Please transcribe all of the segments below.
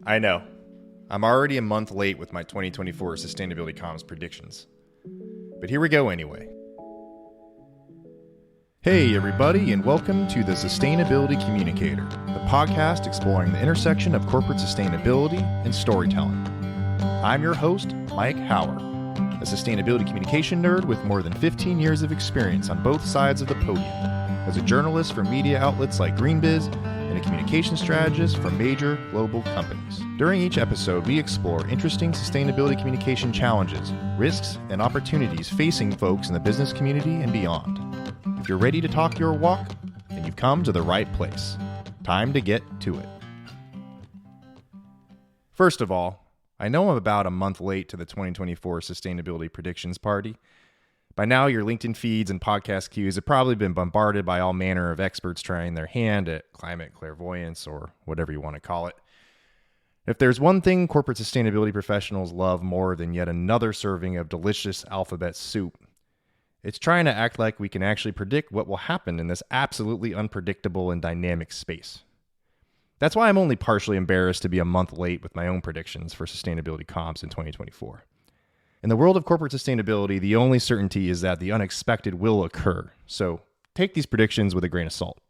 I know. I'm already a month late with my 2024 Sustainability Comms predictions. But here we go anyway. Hey everybody, and welcome to the Sustainability Communicator, the podcast exploring the intersection of corporate sustainability and storytelling. I'm your host, Mike Hauer, a sustainability communication nerd with more than 15 years of experience on both sides of the podium, as a journalist for media outlets like GreenBiz, and a communication strategist for major global companies. During each episode, we explore interesting sustainability communication challenges, risks, and opportunities facing folks in the business community and beyond. If you're ready to talk your walk, then you've come to the right place. Time to get to it. First of all, I know I'm about a month late to the 2024 Sustainability Predictions Party. By now, your LinkedIn feeds and podcast queues have probably been bombarded by all manner of experts trying their hand at climate clairvoyance, or whatever you want to call it. If there's one thing corporate sustainability professionals love more than yet another serving of delicious alphabet soup, it's trying to act like we can actually predict what will happen in this absolutely unpredictable and dynamic space. That's why I'm only partially embarrassed to be a month late with my own predictions for sustainability comms in 2024. In the world of corporate sustainability, the only certainty is that the unexpected will occur, so take these predictions with a grain of salt.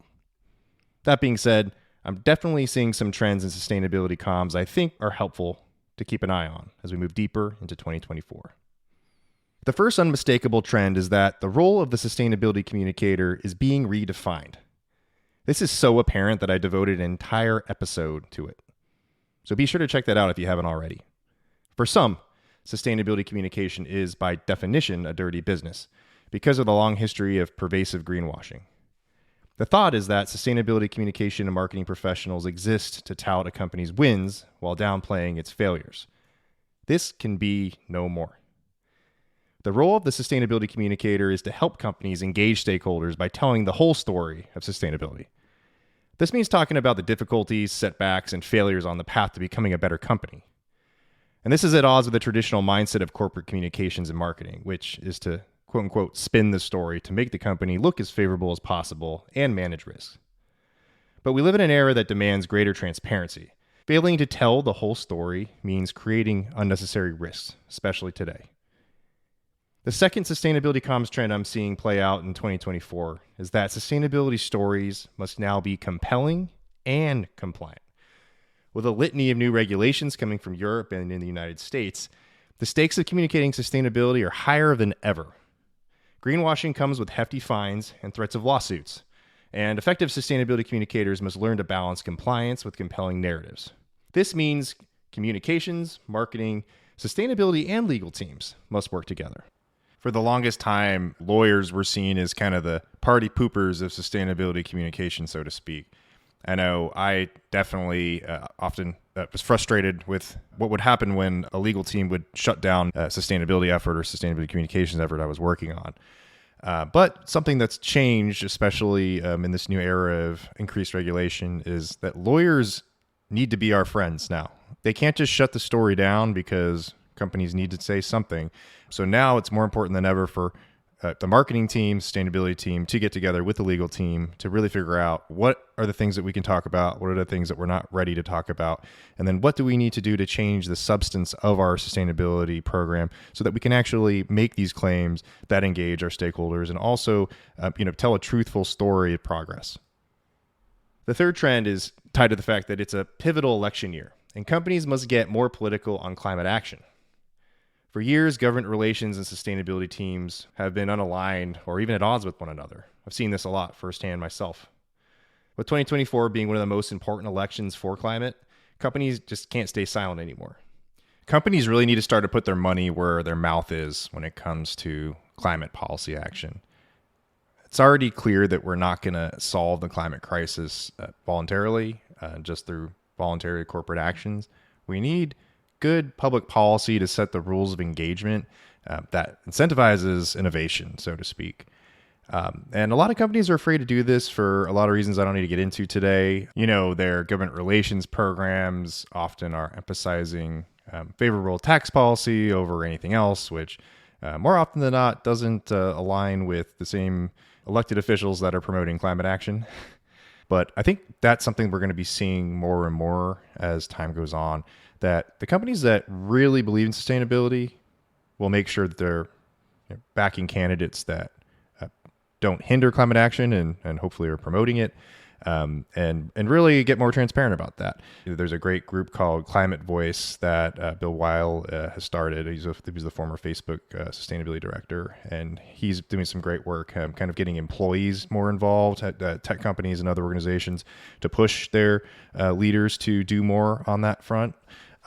That being said, I'm definitely seeing some trends in sustainability comms I think are helpful to keep an eye on as we move deeper into 2024. The first unmistakable trend is that the role of the sustainability communicator is being redefined. This is so apparent that I devoted an entire episode to it. So be sure to check that out if you haven't already. For some, sustainability communication is, by definition, a dirty business because of the long history of pervasive greenwashing. The thought is that sustainability communication and marketing professionals exist to tout a company's wins while downplaying its failures. This can be no more. The role of the sustainability communicator is to help companies engage stakeholders by telling the whole story of sustainability. This means talking about the difficulties, setbacks, and failures on the path to becoming a better company. And this is at odds with the traditional mindset of corporate communications and marketing, which is to, quote unquote, spin the story to make the company look as favorable as possible and manage risks. But we live in an era that demands greater transparency. Failing to tell the whole story means creating unnecessary risks, especially today. The second sustainability comms trend I'm seeing play out in 2024 is that sustainability stories must now be compelling and compliant. With a litany of new regulations coming from Europe and in the United States, the stakes of communicating sustainability are higher than ever. Greenwashing comes with hefty fines and threats of lawsuits, and effective sustainability communicators must learn to balance compliance with compelling narratives. This means communications, marketing, sustainability, and legal teams must work together. For the longest time, lawyers were seen as kind of the party poopers of sustainability communication, so to speak. I know I definitely often was frustrated with what would happen when a legal team would shut down a sustainability effort or sustainability communications effort I was working on. But something that's changed, especially in this new era of increased regulation, is that lawyers need to be our friends now. They can't just shut the story down because companies need to say something. So now it's more important than ever for the marketing team, sustainability team to get together with the legal team to really figure out what are the things that we can talk about, what are the things that we're not ready to talk about, and then what do we need to do to change the substance of our sustainability program so that we can actually make these claims that engage our stakeholders and also tell a truthful story of progress. The third trend is tied to the fact that it's a pivotal election year, and companies must get more political on climate action. For years, government relations and sustainability teams have been unaligned or even at odds with one another. I've seen this a lot firsthand myself. With 2024 being one of the most important elections for climate, companies just can't stay silent anymore. Companies really need to start to put their money where their mouth is when it comes to climate policy action. It's already clear that we're not going to solve the climate crisis voluntarily, just through voluntary corporate actions. We need good public policy to set the rules of engagement that incentivizes innovation, so to speak. And a lot of companies are afraid to do this for a lot of reasons I don't need to get into today. Their government relations programs often are emphasizing favorable tax policy over anything else, which more often than not doesn't align with the same elected officials that are promoting climate action. But I think that's something we're going to be seeing more and more as time goes on, that the companies that really believe in sustainability will make sure that they're backing candidates that don't hinder climate action and hopefully are promoting it, and really get more transparent about that. There's a great group called Climate Voice that Bill Weil has started. He was the former Facebook sustainability director, and he's doing some great work kind of getting employees more involved at tech companies and other organizations to push their leaders to do more on that front.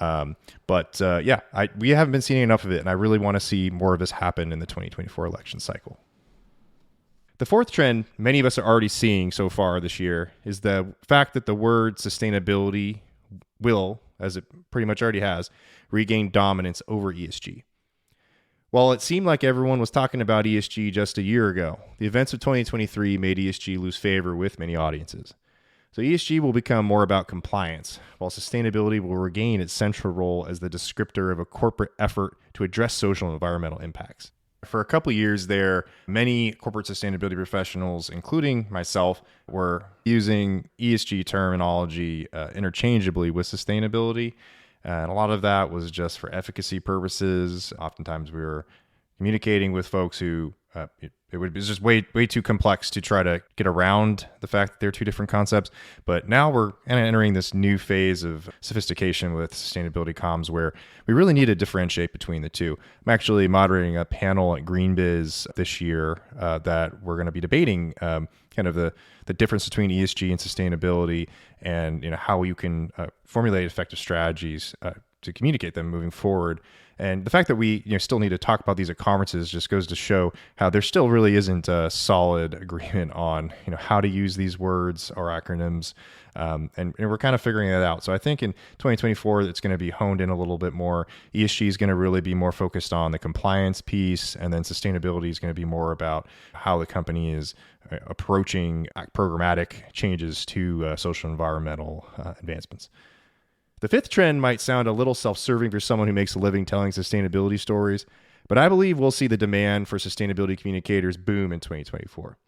We haven't been seeing enough of it, and I really want to see more of this happen in the 2024 election cycle. The fourth trend many of us are already seeing so far this year is the fact that the word sustainability will, as it pretty much already has, regain dominance over ESG. While it seemed like everyone was talking about ESG just a year ago, the events of 2023 made ESG lose favor with many audiences. So ESG will become more about compliance, while sustainability will regain its central role as the descriptor of a corporate effort to address social and environmental impacts. For a couple of years there, many corporate sustainability professionals, including myself, were using ESG terminology interchangeably with sustainability. And a lot of that was just for efficacy purposes. Oftentimes we were communicating with folks who it was just way too complex to try to get around the fact that they're two different concepts. But now we're kind of entering this new phase of sophistication with sustainability comms where we really need to differentiate between the two. I'm actually moderating a panel at GreenBiz this year that we're going to be debating kind of the difference between ESG and sustainability, and how you can formulate effective strategies to communicate them moving forward. And the fact that we still need to talk about these at conferences just goes to show how there still really isn't a solid agreement on how to use these words or acronyms, and we're kind of figuring that out. So I think in 2024 it's going to be honed in a little bit more. ESG is going to really be more focused on the compliance piece, and then sustainability is going to be more about how the company is approaching programmatic changes to social and environmental advancements. The fifth trend might sound a little self-serving for someone who makes a living telling sustainability stories, but I believe we'll see the demand for sustainability communicators boom in 2024.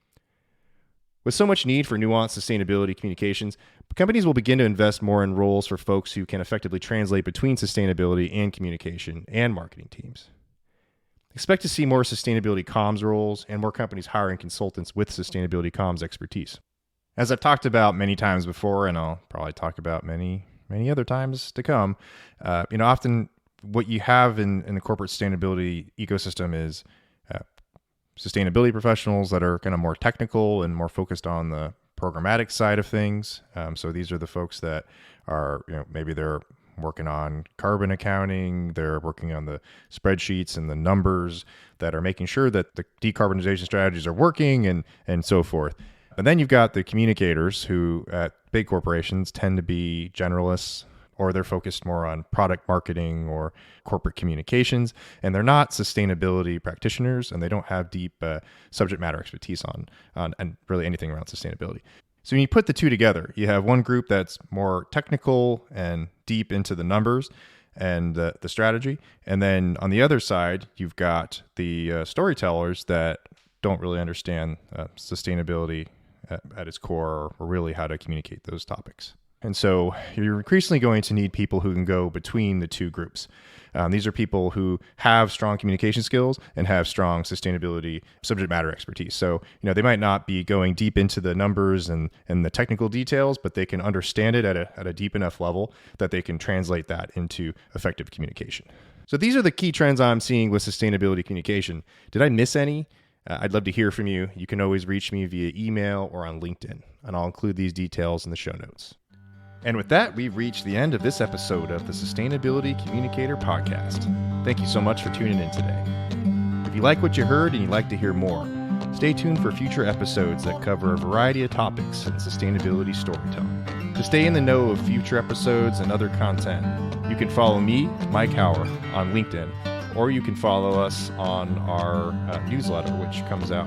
With so much need for nuanced sustainability communications, companies will begin to invest more in roles for folks who can effectively translate between sustainability and communication and marketing teams. Expect to see more sustainability comms roles and more companies hiring consultants with sustainability comms expertise. As I've talked about many times before, and I'll probably talk about many other times to come, often what you have in the corporate sustainability ecosystem is sustainability professionals that are kind of more technical and more focused on the programmatic side of things. So these are the folks that are, maybe they're working on carbon accounting, they're working on the spreadsheets and the numbers that are making sure that the decarbonization strategies are working and so forth. And then you've got the communicators who at big corporations tend to be generalists, or they're focused more on product marketing or corporate communications, and they're not sustainability practitioners, and they don't have deep subject matter expertise on and really anything around sustainability. So when you put the two together, you have one group that's more technical and deep into the numbers and the strategy, and then on the other side, you've got the storytellers that don't really understand sustainability at its core, or really how to communicate those topics. And so you're increasingly going to need people who can go between the two groups. These are people who have strong communication skills and have strong sustainability subject matter expertise. So, they might not be going deep into the numbers and the technical details, but they can understand it at a deep enough level that they can translate that into effective communication. So these are the key trends I'm seeing with sustainability communication. Did I miss any? I'd love to hear from you. You can always reach me via email or on LinkedIn, and I'll include these details in the show notes. And with that, we've reached the end of this episode of the Sustainability Communicator podcast. Thank you so much for tuning in today. If you like what you heard and you'd like to hear more, stay tuned for future episodes that cover a variety of topics in sustainability storytelling. To stay in the know of future episodes and other content, you can follow me, Mike Hauer, on LinkedIn, or you can follow us on our newsletter, which comes out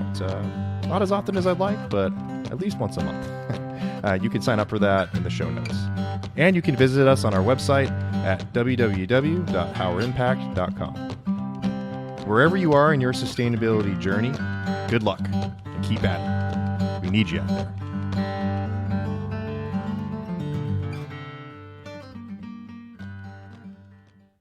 not as often as I'd like, but at least once a month. You can sign up for that in the show notes. And you can visit us on our website at www.howerimpact.com. Wherever you are in your sustainability journey, good luck and keep at it. We need you out there.